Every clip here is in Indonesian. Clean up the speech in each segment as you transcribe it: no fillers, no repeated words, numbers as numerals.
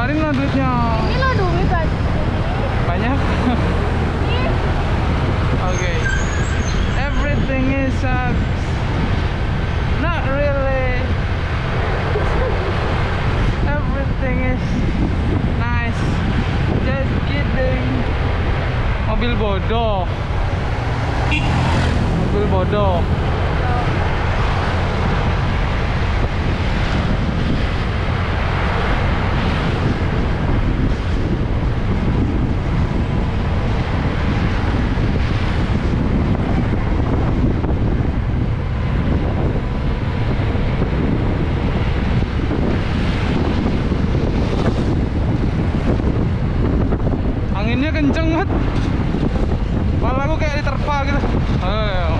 Keluarin lah duitnya. Ini lo duit banyak. Banyak. Okay. Everything is not really. Everything is nice. Just kidding. Mobil bodoh. Mobil bodoh. Anginnya kenceng banget. Malah aku kayak diterpa gitu. Ayo.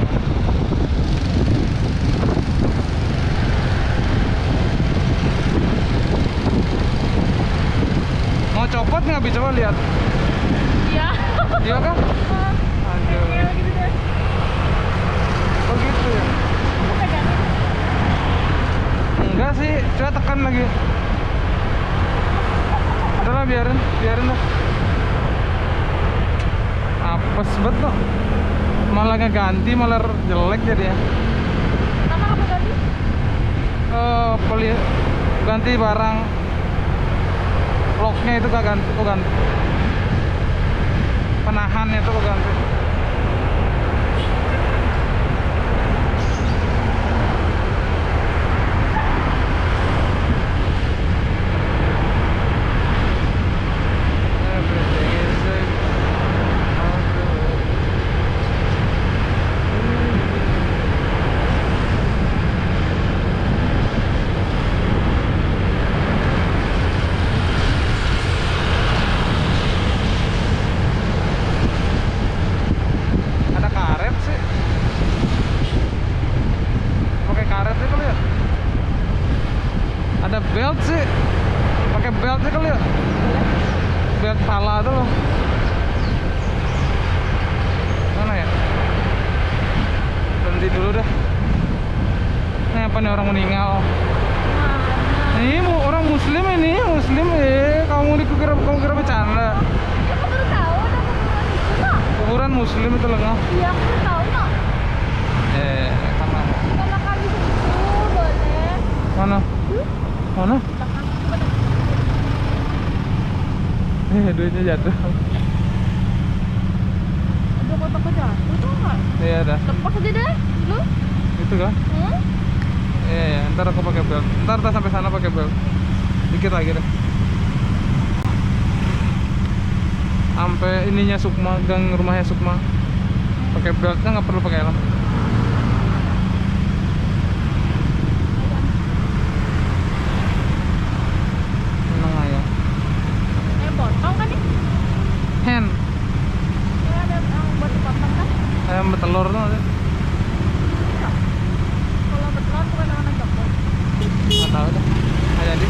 Mau copot nggak? Coba lihat. Iya. Iya kan? Aduh. Kayak gitu deh. Oh gitu ya? Aku pegangin. Enggak sih, coba tekan lagi. Udah lah, biarin lah. Apes banget loh. Malah ngeganti, malah jelek jadi ya. Kenapa kamu ganti? Ganti barang. Locknya itu gak ganti, aku ganti. Penahannya itu aku ganti. Ada karet sih. Pakai karet sih kali ya. Ada belt sih. Pakai belt sih kali ya. Belt pala itu loh. Mana ya? Berhenti dulu deh. Ini apa nih, orang meninggal? Ini orang muslim ini, muslim. Kamu kira bercanda. Aku baru tahu ada kuburan itu kok. Kuburan muslim itu loh. Iya, aku baru tahu kok. Karena Kita makan di situ, boleh. mana? Mana? Belakang. Duitnya jatuh. Aduh, kok takut jatuh tuh nggak? Iya dah. Lepas aja deh, lu. Itu kan? Iya, ntar aku pakai belt. Ntar sampai sana pakai belt. Dikit lagi deh. Sampai ininya Sukma, gang rumahnya Sukma. Pakai beltnya, nggak perlu pakai helm. Tenang aja. Potong kan nih? Hand, Ya, ada yang buat dipotong kan? ayam betelur tuh ada. Kalau betelor bukan warna coklat. Nggak tahu deh. Nggak jadi.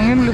angin lu.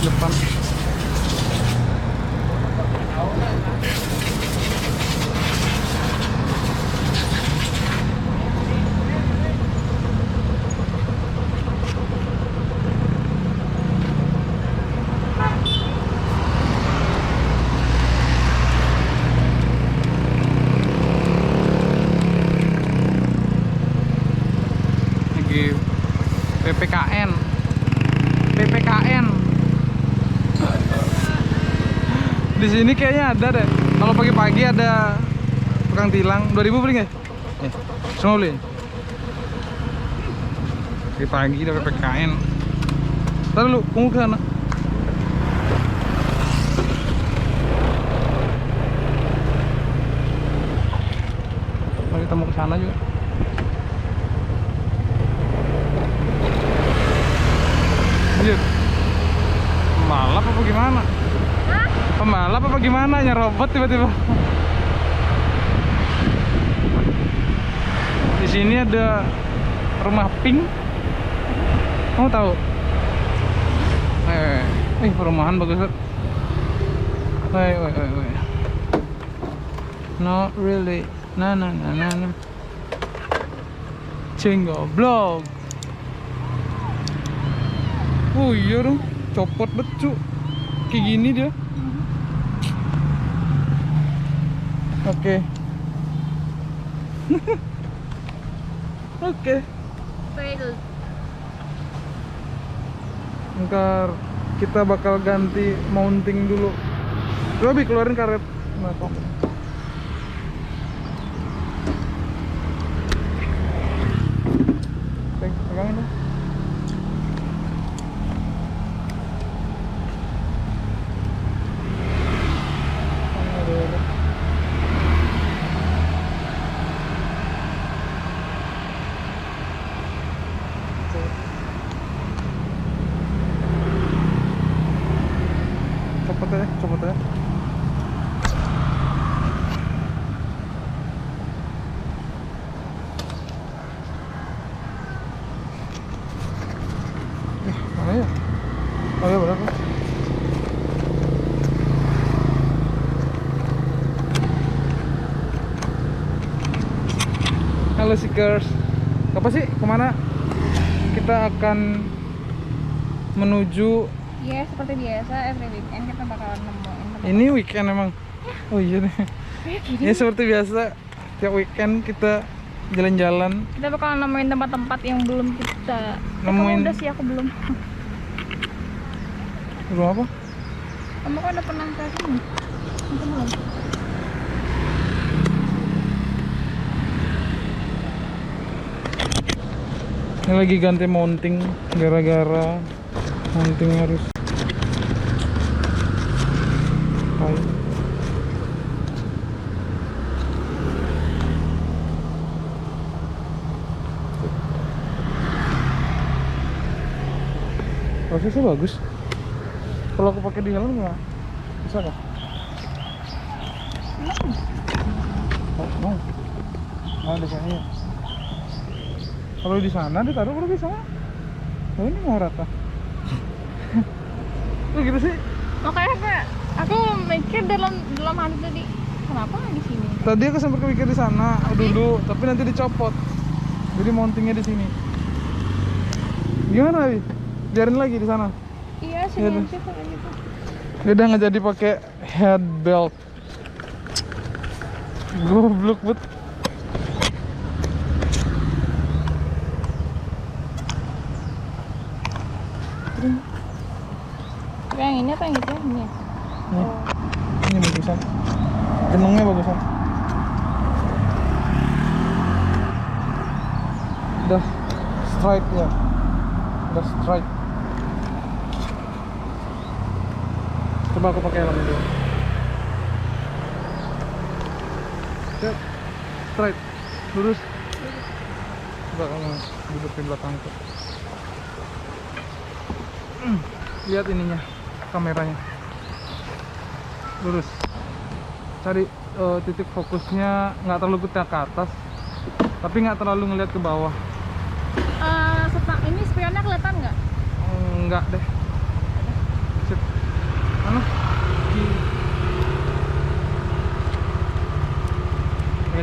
Depan. Lagi PPKN. PPKN. Di sini kayaknya ada deh. Kalau pagi-pagi ada tukang tilang. 2000 beli nggak? Semua beli. Pagi-pagi ada PPKN. Ntar lu, tunggu ke sana. Mari kita mau ke sana juga. Iya. Malap apa gimana? Pembalap apa gimana? Nyerobot tiba-tiba. Di sini ada rumah pink. Kamu tahu? Perumahan bagus. Woi. Not really. Nah. Cenggo blog. Oh iya dong, copot becu. Kayak gini dia. Oke. Oke. Fail. Ntar kita bakal ganti mounting dulu. Coba Bi, keluarin karet. Nah, kok. Pegangin dong. Copot ya. Mana ya? Oh ya berapa? Halo Seekers. Apa sih? Kemana? Kita akan menuju. Ya seperti biasa every weekend kita bakalan nemuin tempat. Ini weekend emang. Oh iya deh. Ya seperti biasa tiap weekend kita jalan-jalan. Kita bakalan nemuin tempat-tempat yang belum kita Nemuin. kamu udah sih, aku belum. Rumah apa? Kamu kan udah pernah ke sini. Aku belum. Ini lagi ganti mounting gara-gara mounting harus kayak. Prosesnya bagus. Kalau aku pakai di helm nggak bisa nggak? Oh, mau di sini. Kalau di sana ditaruh kalau bisa. Oh ini mau rata. Oh gitu sih. Makanya kayak aku mikir dalam hati tadi, kenapa di sini? Tadi aku sempat kepikir di sana dulu, tapi nanti dicopot. Jadi mountingnya di sini. Gimana, Wi? Biarin lagi di sana. Iya, sini Iya, aja kalau gitu. Udah nggak jadi pakai head belt. Goblok bet. Yang ini apa yang gitu? Ini. Nih. Ini bagusan. Genongnya bagusan. Udah straight ya. Udah straight. Coba aku pakai helm dulu. Siap. Straight. Lurus. Coba kamu dudukin belakangku. Lihat ininya, kameranya. Lurus. Cari titik fokusnya nggak terlalu ke atas, tapi nggak terlalu ngelihat ke bawah. Ini spionnya kelihatan nggak? Enggak deh. Sip. Mana?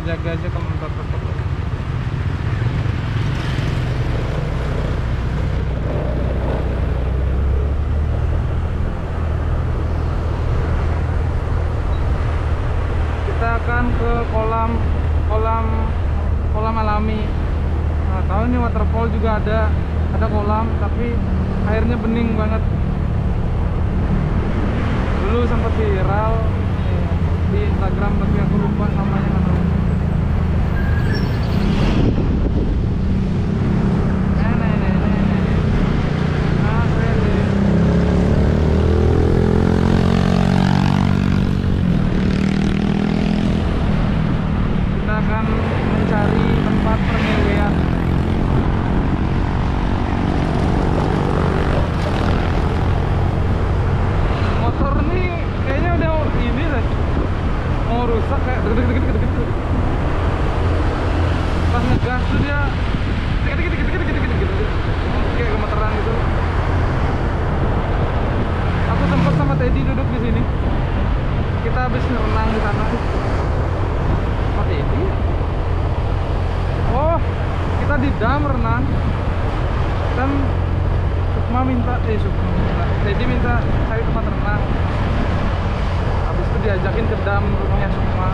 Jaga aja kalau ntar tetap. Kita akan ke kolam alami. Nah, tahu ini waterfall juga ada kolam, tapi airnya bening banget. Dulu sempat viral di Instagram, tapi aku lupa namanya kan. Kita akan mencari tempat pernyewean. Motor nih kayaknya udah ini deh, mau rusak kayak deg-deg. Pas ngegas tuh dia kayak gemeteran gitu. Aku sempat sama Teddy duduk di sini. Kita habis renang di sana. Sama Teddy. Oh, kita di dam renang. Dan Teddy minta cari tempat renang. Habis itu diajakin ke dam rumahnya Sukma.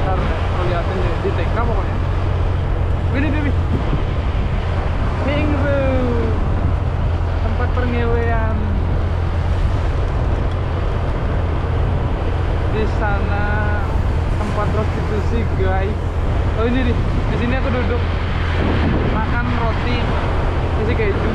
Ntar kalau liatin di TK pokoknya. Ini Dewi. Minggu tempat pernyewean. Di sana tempat prostitusi, guys. Oh ini nih, di sini aku duduk makan roti isi keju.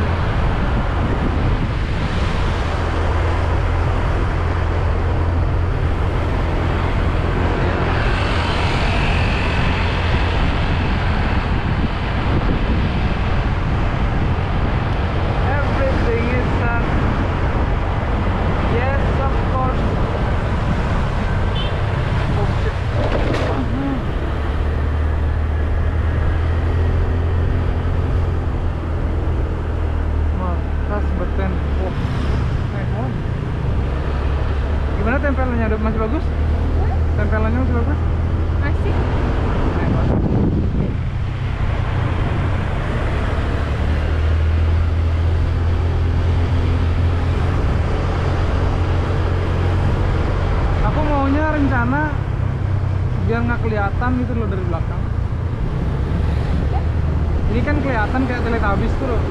Everything is done. Yes, of course. Oh shit. Markas beten. Oh. Gimana tempelannya? Masih bagus? Tempelannya masih bagus? Masih. Aku maunya rencana biar nggak kelihatan gitu loh dari belakang. Ini kan kelihatan kayak Teletubbies tuh loh.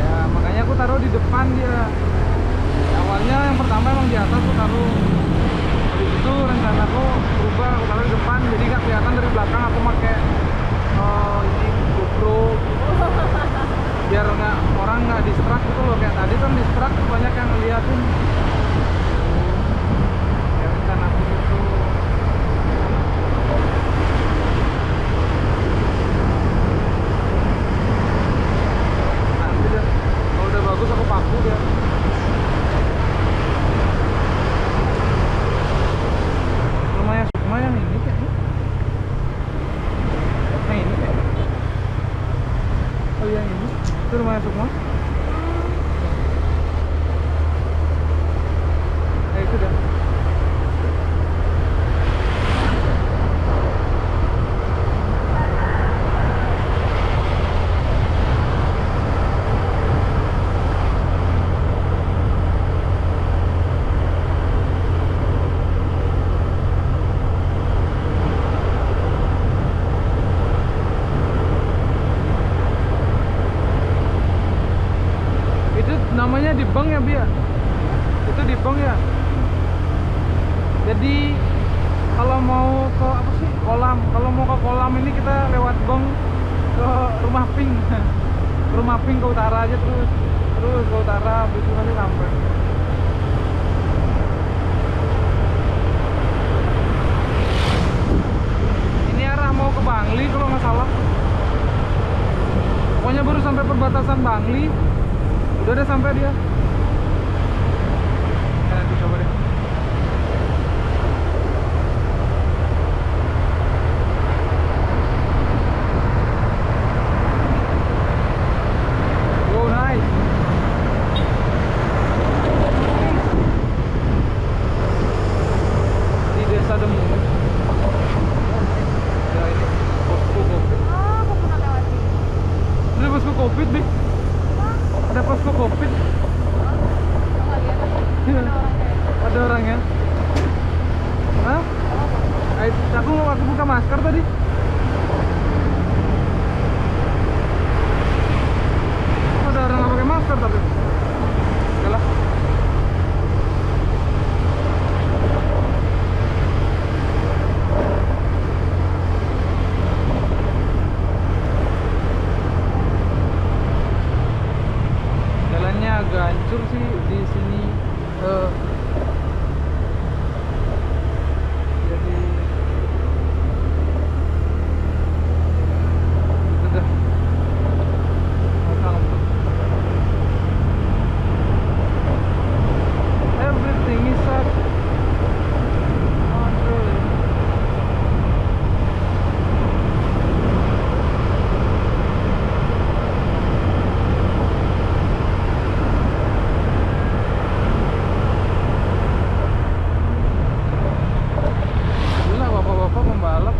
Ya makanya aku taruh di depan dia. Awalnya yang pertama emang di atas aku taruh. Habis itu rencanaku berubah, aku taruh di depan jadi nggak kelihatan dari belakang. Aku pakai ini GoPro biar nggak orang nggak distract gitu loh. Kayak tadi kan distract banyak yang ngeliatin. Ya rencana aku gitu. Nanti deh kalau udah bagus aku paku dia. Lumayan ini kayaknya. Yang ini kayaknya. Oh yang ini. Itu lumayan semua. Itu dah. kolam. Kalau mau ke kolam ini kita lewat Gong ke Rumah Pink. Rumah Pink ke utara aja terus ke utara, habis itu nanti sampai. Ini arah mau ke Bangli kalau nggak salah. Pokoknya baru sampai perbatasan Bangli, udah deh sampai dia. Ya, nanti coba deh. Go nice. Di Desa Demu. Ya ini posko Covid. Oh, aku pernah lewat sini. Ini posko Covid deh. Ada posko Covid. Nggak lihat. Iya. Ada orang kayak Ada orangnya. Hah? Aku buka masker tadi. Ada orang nggak pakai masker tapi. Oke lah. Jalannya agak hancur sih di sini. Jadi itu dah. Everything is up. Not really. Gila bapak-bapak pembalap.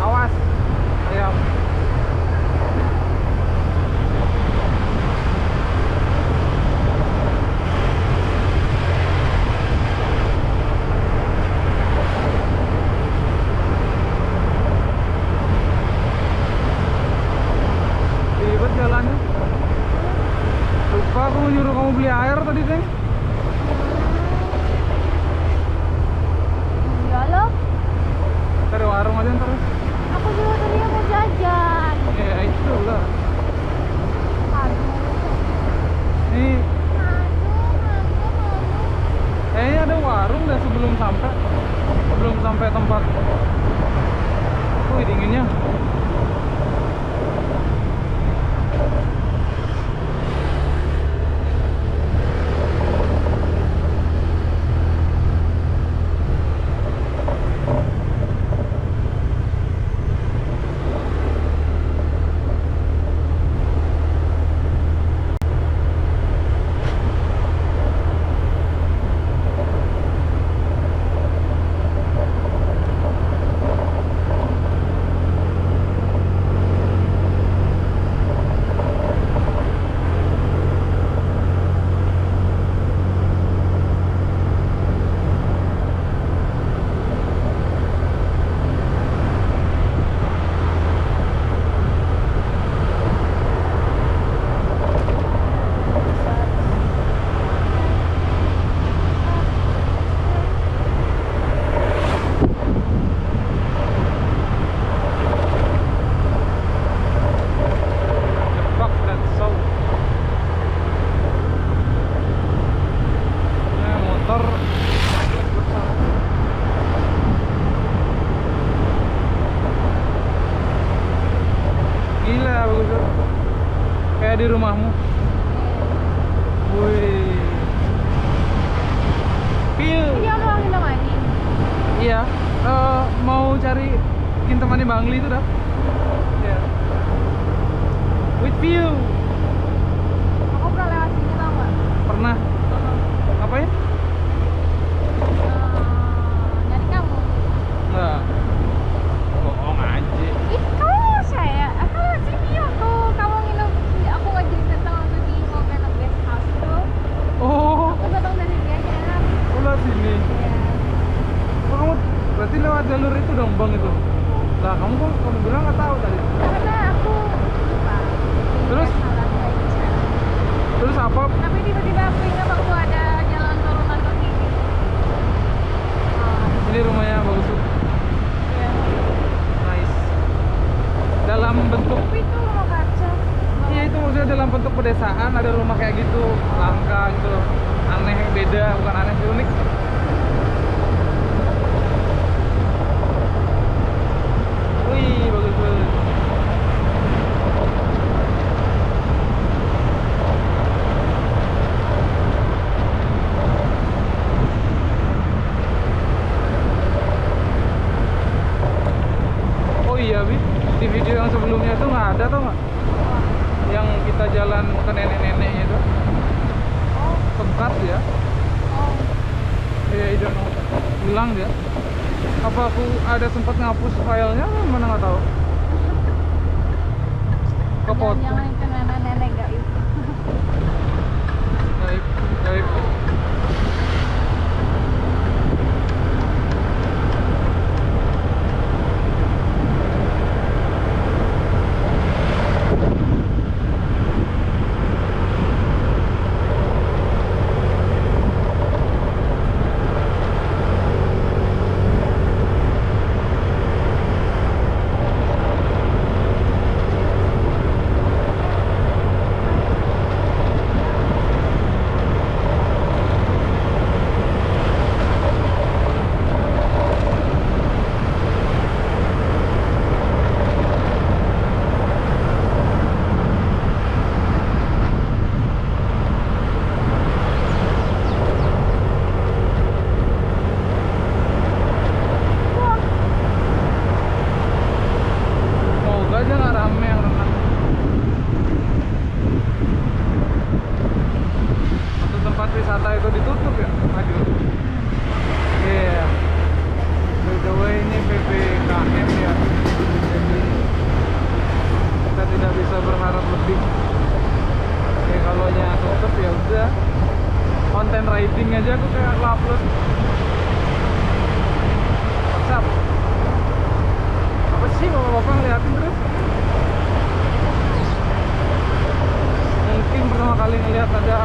Awas, ayam. Ribet jalannya. Lupa aku nyuruh kamu beli air tadi, Teng. iya loh. Cari warung aja ntar. Aku juga tadi mau jajan. Ya itu lah. Aduh. Nih, Aduh. kayaknya ada warung dah sebelum sampai tempat. Wih, dinginnya. Gila bagus tuh. Kayak di rumahmu. Wih. Feel. Dia mau Kintamani. Iya. Mau cari Kintamani Bangli itu dah. Iya. With view. Aku pernah lewat sini tau nggak? Pernah. Ngapain? Nyari kamu. Enggak. Bohong aja. Ih, kamu saya. Aku lewat sini waktu kamu nginep. Aku ngajarin tentang waktu di Mountain Guest House tuh. Oh, Aku datang dari dia kan. lewat sini. Iya. Oh, kamu berarti lewat jalur itu dong, Bang itu. Lah, kamu bilang nggak tahu tadi. Karena aku lupa. Terus? Salah kayak gitu. Terus apa? Tapi tiba-tiba aku ingat waktu ada jalan turunan kaki gitu. Ini rumahnya bagus tuh. Iya. Nice. Dalam bentuk, Tapi itu rumah kaca. iya itu maksudnya dalam bentuk pedesaan ada rumah kayak gitu, langka gitu loh. Aneh, beda, bukan aneh sih, unik. Wih, bagus banget. Oh iya, Bi, di video yang sebelumnya tuh nggak ada tau nggak? Yang kita jalan ke nenek-neneknya itu, Oh, tepat ya. oh. Iya, I don't know. Hilang dia. Apa aku ada sempat ngapus filenya? Mana nggak tahu. Kepotong. Jangan itu nenek-nenek gak itu. Gaib, gaib. Moga aja nggak rame yang renang. Atau tempat wisata itu ditutup ya? Aduh. Iya. By the way ini PPKM ya. Jadi kita tidak bisa berharap lebih. Ya kalau nya tutup ya udah. Konten riding aja aku kayak upload. WhatsApp. Apa sih bapak ngeliatin terus? Mungkin pertama kali ngeliat ada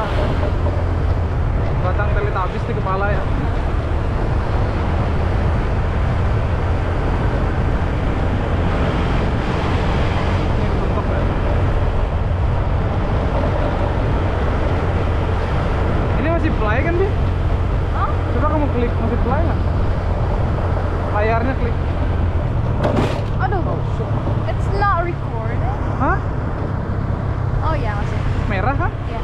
batang Teletubbies di kepala ya. Ini bentuk ya. Ini masih play kan, Bi? Oh, Coba kamu klik, masih play nggak? Layarnya klik. aduh. Oh, shit. It's not recorded. Hah? Oh ya masih. Merah kan? Ya.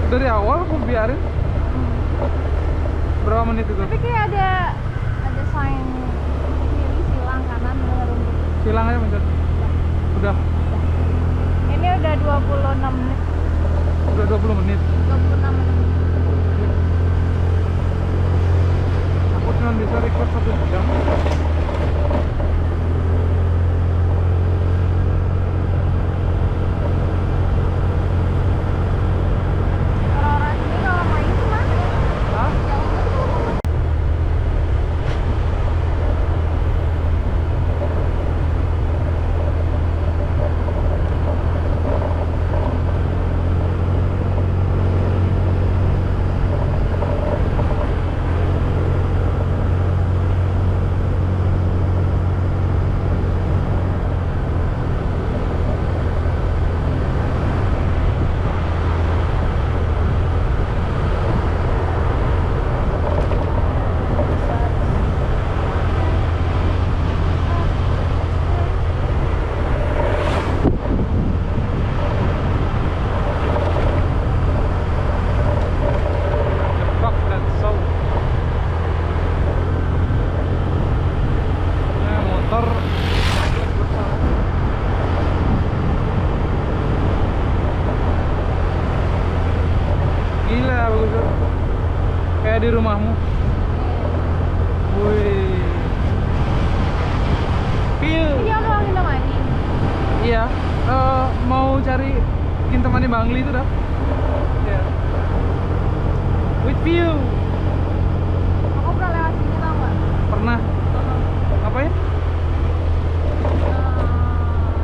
Dari awal aku biarin. Berapa menit itu? Tapi kayak ada sign kiri silang kanan baru. Silang aja mencet. Udah. Ini udah 26 menit. Udah 20 menit. 26 menit. Aku cuma bisa record 1 jam. Orang-orang sini kalau main kemana? Hah? Jauh betul. di rumahmu. Wih. Jadi kamu mau Kintamani? Iya. Mau cari Kintamani Bangli itu dah. Iya. With view. Aku pernah lewat sini tau nggak? Pernah. Ngapain?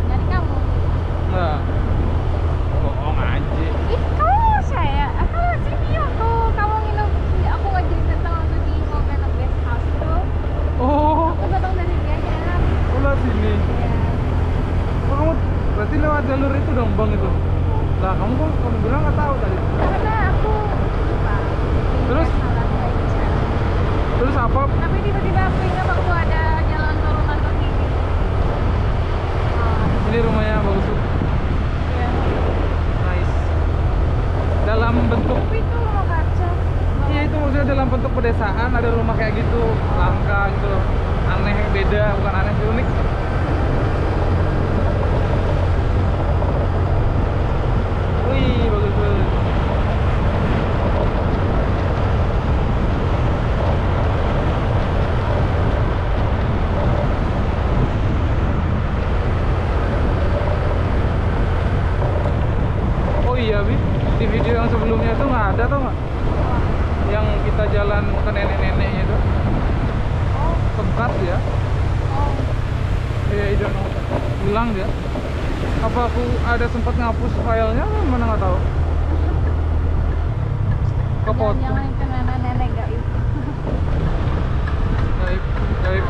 Nyari kamu. Enggak. Bohong aja. Ih, kamu saya. Aku lewat sini waktu kamu nginep. Aku ngajarin tentang waktu di Mountain of Guest House itu. Oh, Aku datang dari dia aja. lewat sini. Iya. Oh, kamu berarti lewat jalur itu dong, Bang itu. Lah, kamu bilang nggak tahu tadi. Karena aku lupa. Terus? Salah baca. Terus apa? Tapi tiba-tiba aku ingat waktu ada jalan turunan kaki gitu. Ini rumahnya bagus tuh. Iya. Nice. Dalam bentuk, Tapi itu rumah kaca. iya itu maksudnya dalam bentuk pedesaan ada rumah kayak gitu, langka gitu loh. Aneh, beda, bukan aneh sih, unik. Wih, bagus banget. Oh iya, Bi, di video yang sebelumnya tuh nggak ada, tau nggak? Yang kita jalan ke nenek-neneknya itu Oh, sengkat ya. oh. Iya, I don't know. Hilang dia. Apa aku ada sempat ngapus filenya? Mana nggak tahu. Kepotong. Jangan itu nenek-nenek gaib. Gaib, gaib.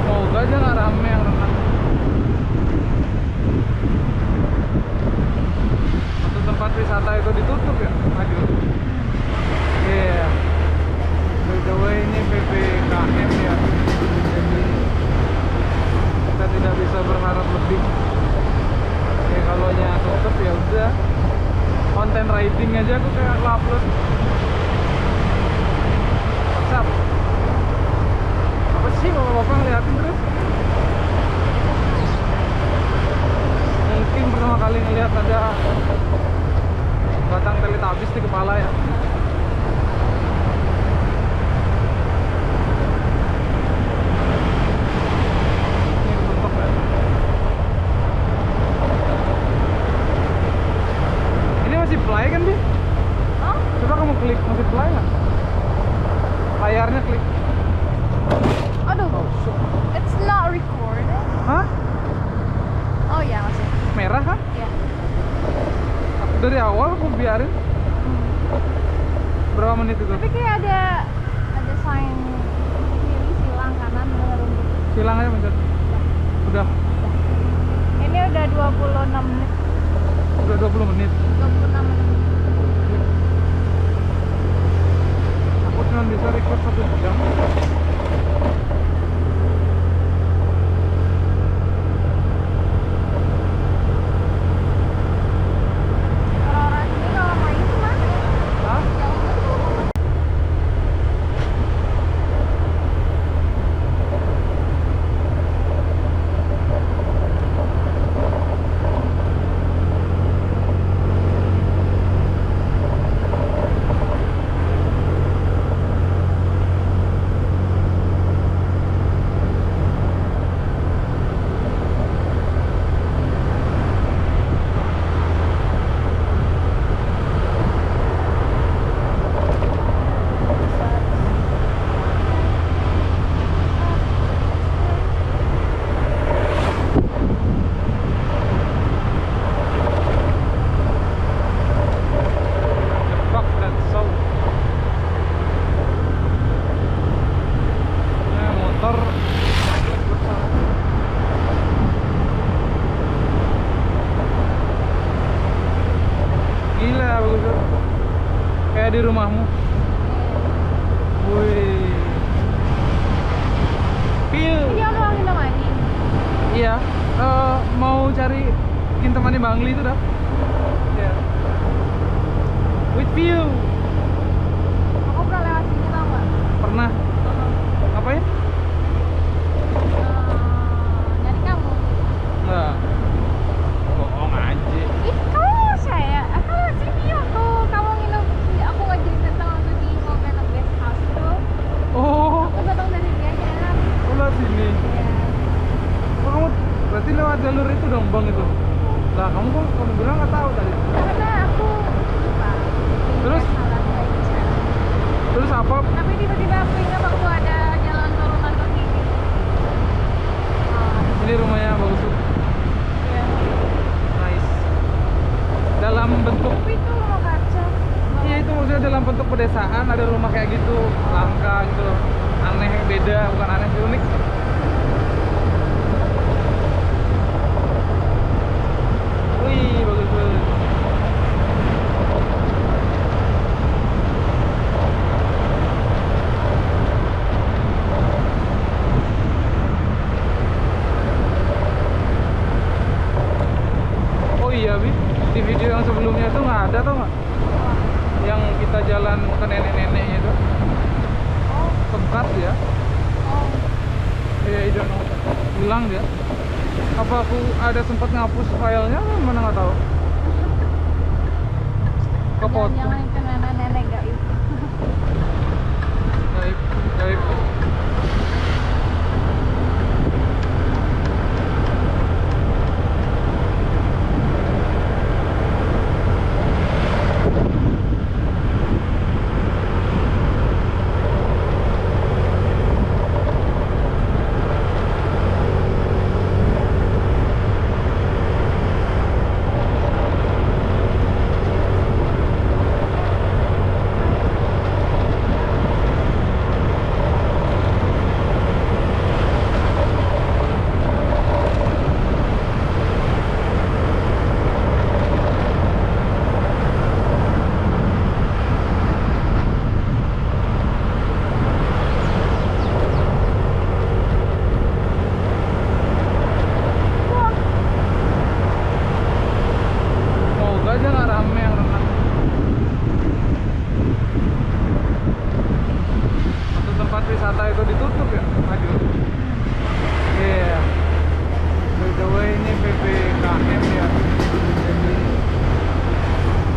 Moga aja nggak rame yang renang. Untuk tempat wisata itu ditutup ya? Aduh. Iya. By the way ini PPKM ya. Jadi kita tidak bisa berharap lebih. Ya kalau nya tutup ya udah. Konten riding aja aku kayak upload. WhatsApp. Apa sih bapak-bapak ngeliatin terus? Mungkin pertama kali ngeliat ada batang Teletubbies di kepala ya. Ini bentuk ya. Ini masih play kan, Bi? Oh, Coba kamu klik, masih play nggak? Layarnya klik. aduh. Oh, shit. It's not recorded. Hah? Oh ya masih. Merah kan? Ya. Dari awal aku biarin. Berapa menit itu? Tapi kayak ada sign kiri silang kanan dengan rumput. Silang aja mencet. Udah. Ini udah 26 menit. Udah 20 menit. 26 menit. Aku cuma bisa record 1 jam. Orang-orang ini kalau main kemana? Hah? Jauh betul. di rumahmu. Wih. Pil. Jadi kamu mau Kintamani? Iya. Mau cari Kintamani Bangli itu dah. Iya. With view. Aku pernah lewat sini tau nggak? Pernah. Ngapain? Nyari kamu. Enggak. Bohong aja. Ih, kamu saya. Aku sini waktu kamu nginep. Aku ngajarin tentang waktu di Momen of Guest House itu. Oh, Aku datang dari dia kan. lewat sini. Iya. Oh, kamu berarti lewat jalur itu dong, Bang itu. Lah, kamu bilang nggak tahu tadi. Karena aku lupa. Terus? Salah baca. Terus apa? Tapi tiba-tiba aku ingat waktu ada jalan turunan ke sini. Ini rumahnya bagus tuh. Iya. Nice. Dalam bentuk Tapi itu rumah kaca. iya itu maksudnya dalam bentuk pedesaan ada rumah kayak gitu, langka gitu loh. Aneh, beda, bukan aneh sih, unik. Wih, bagus banget. Oh iya, Bi, di video yang sebelumnya tuh nggak ada, tau nggak? Yang kita jalan ke nenek-neneknya itu Oh, tempat ya. oh. Iya, hilang dia. Apa aku ada sempat ngapus filenya? Mana nggak tahu. Kepotong. Jangan itu nenek-nenek gaib. Gaib, gaib. Semoga aja nggak rame yang renang. Atau tempat wisata itu ditutup ya? Aduh. Iya. By the way ini PPKM ya. Jadi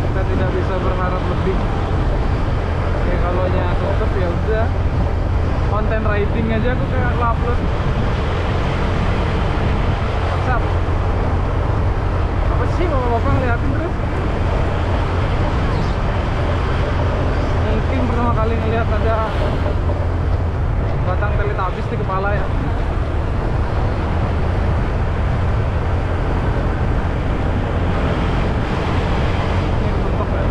kita tidak bisa berharap lebih. Oke, kalau nya tutup ya udah. Konten riding aja aku kayak upload. WhatsApp. Apa sih bapak-bapak ngeliatin terus? Mungkin pertama kali ngeliat ada batang Teletubbies di kepala ya. Ini bentuk ya.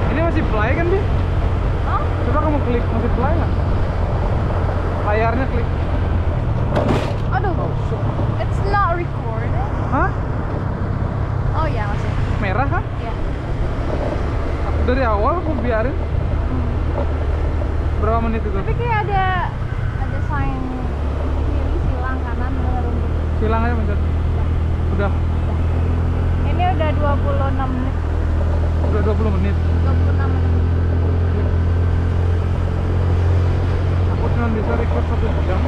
Ini masih play kan, Bi? Oh, Coba kamu klik, masih play nggak? Layarnya klik. aduh. Oh, shit. It's not recorded. Hah? Oh ya masih. Merah kan? Ya. Dari awal aku biarin. Berapa menit itu? Tapi kayak ada sign kiri silang kanan ada rumput. Silang aja mencet. Udah. Ini udah 26 menit. Udah 20 menit. 26 menit. Aku cuma bisa record 1 jam.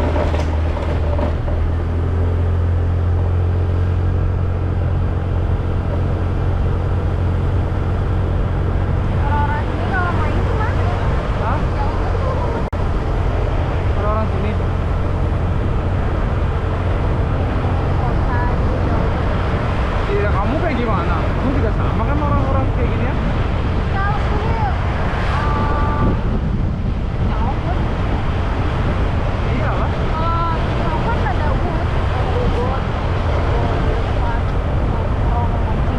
Orang-orang sini kalau main kemana? Hah? Jauh betul. Orang-orang sini. Kota gitu. Iya, kamu kayak gimana? Kamu juga sama kan orang-orang kayak gini ya? Kalau sini jauh pun. Iyalah. Kalau jauh kan ada bus, bobot, tempat nongkrong ngopi.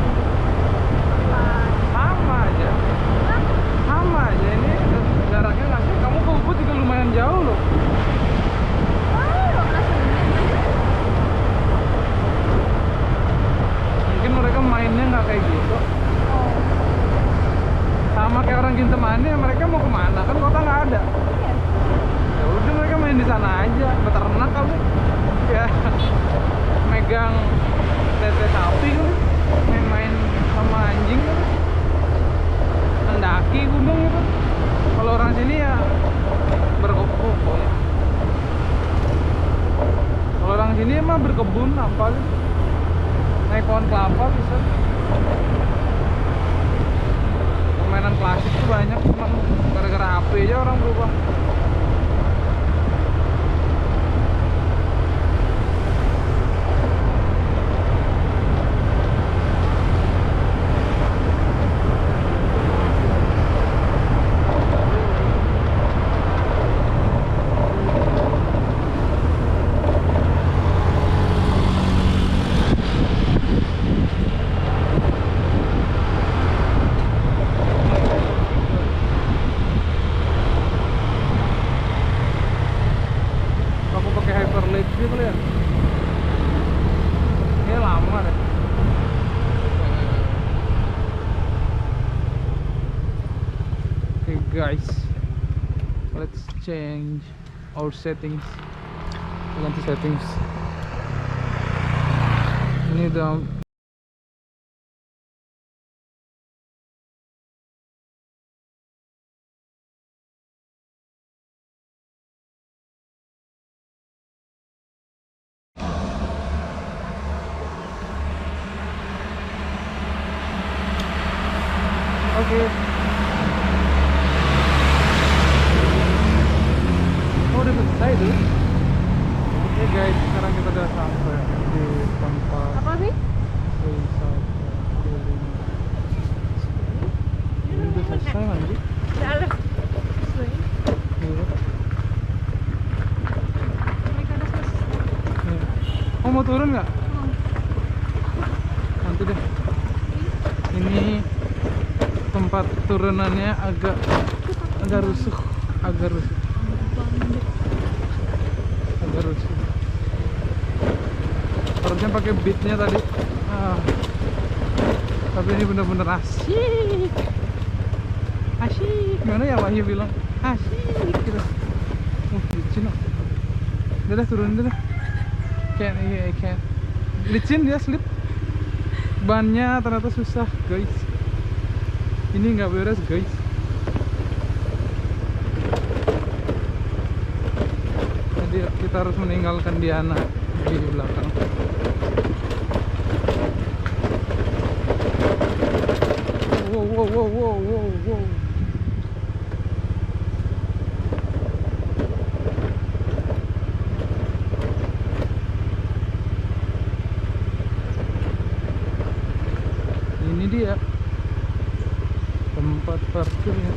Tempat Sama aja. Hah? Sama aja ini jaraknya nggak sih? Kamu ke Ubud juga lumayan jauh loh. Oh, 15 menit. Mungkin mereka mainnya nggak kayak manggil temannya, mereka mau kemana? Kan kota nggak ada. Iya. Ya udah mereka main di sana aja, beternak kali. Ya, megang tete sapi kali, main-main sama anjing kali. Mendaki gunung itu. Kalau orang sini ya berkebun ya. Kalau orang sini mah berkebun apa gitu. Naik pohon kelapa bisa. Permainan klasik tuh banyak, cuma gara-gara HP aja orang berubah. Aku pakai Hyperlapse gitu ya. Ini lama deh. Okay guys, let's change our settings. Ganti settings. Ini udah oke. Oh, udah selesai tuh. Oke guys, sekarang kita udah sampai di tempat Apa sih? wisata keliling. Ini udah selesai nanti. Dalam. Iya. Mereka udah selesai. Iya. Oh, mau turun nggak? Nanti deh. Ini tempat turunannya agak rusuh, agak rusuh. Harusnya pakai beatnya tadi. Tapi ini bener-bener asyik. Asyik. Gimana ya Wahyu bilang? Asyik gitu. Licin loh. Udah turun dulu. Can't. Licin dia slip. Bannya ternyata susah guys. Ini nggak beres guys. Jadi kita harus meninggalkan Diana di belakang. Wow. Ini dia tempat parkirnya.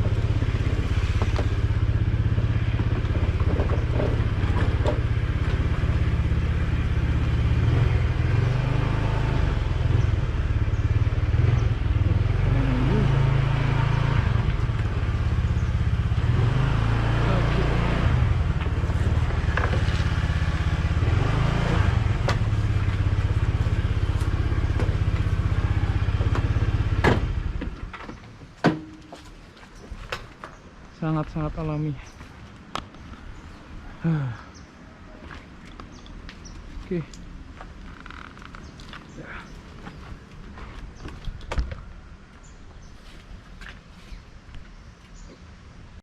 Sangat-sangat alami. Oke.